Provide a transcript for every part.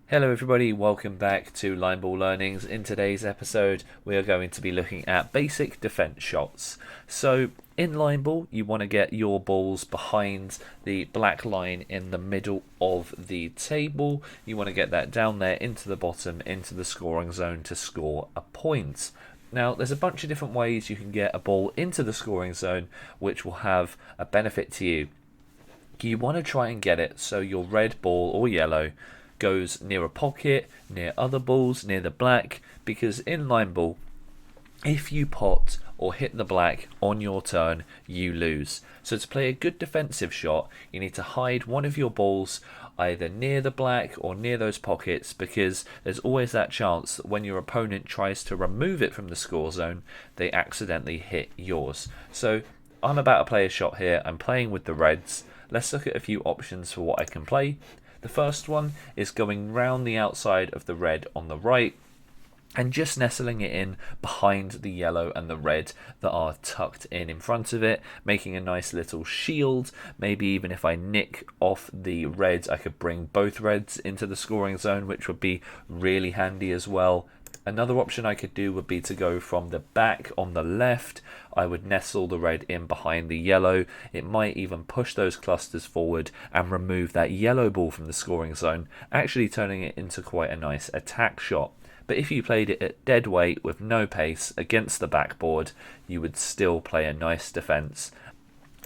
Hello everybody, welcome back to Line Ball Learnings. In today's episode we are going to be looking at basic defense shots. So in line ball you want to get your balls behind the black line in the middle of the table. You want to get that down there into the bottom, into the scoring zone to score a point. Now, there's a bunch of different ways you can get a ball into the scoring zone which will have a benefit to you. You want to try and get it so your red ball or yellow goes near a pocket, near other balls, near the black, because in line ball, if you pot or hit the black on your turn, you lose. So to play a good defensive shot, you need to hide one of your balls either near the black or near those pockets, because there's always that chance that when your opponent tries to remove it from the score zone, they accidentally hit yours. So I'm about to play a shot here. I'm playing with the reds. Let's look at a few options for what I can play. The first one is going round the outside of the red on the right and just nestling it in behind the yellow and the red that are tucked in front of it, making a nice little shield. Maybe even if I nick off the reds, I could bring both reds into the scoring zone, which would be really handy as well. Another option I could do would be to go from the back on the left. I would nestle the red in behind the yellow. It might even push those clusters forward and remove that yellow ball from the scoring zone, actually turning it into quite a nice attack shot. But if you played it at dead weight with no pace against the backboard, you would still play a nice defense.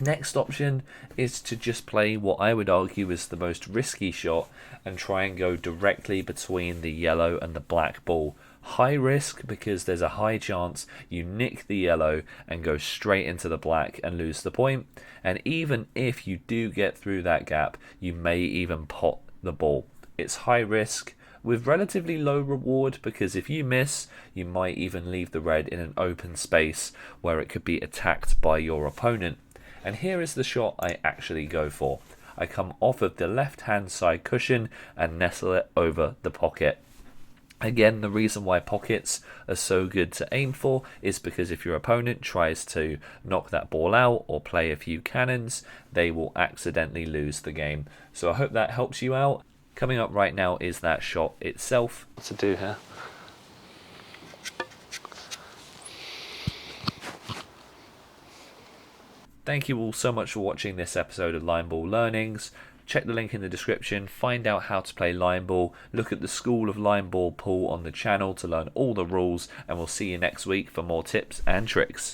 Next option is to just play what I would argue is the most risky shot and try and go directly between the yellow and the black ball. High risk because there's a high chance you nick the yellow and go straight into the black and lose the point. And even if you do get through that gap, you may even pot the ball. It's high risk with relatively low reward, because if you miss, you might even leave the red in an open space where it could be attacked by your opponent. And here is the shot I actually go for. I come off of the left hand side cushion and nestle it over the pocket. Again, the reason why pockets are so good to aim for is because if your opponent tries to knock that ball out or play a few cannons, they will accidentally lose the game. So I hope that helps you out. Coming up right now is that shot itself. What to do here? Thank you all so much for watching this episode of Line Ball Learnings. Check the link in the description, find out how to play line ball, look at the School of Line Ball pool on the channel to learn all the rules, and we'll see you next week for more tips and tricks.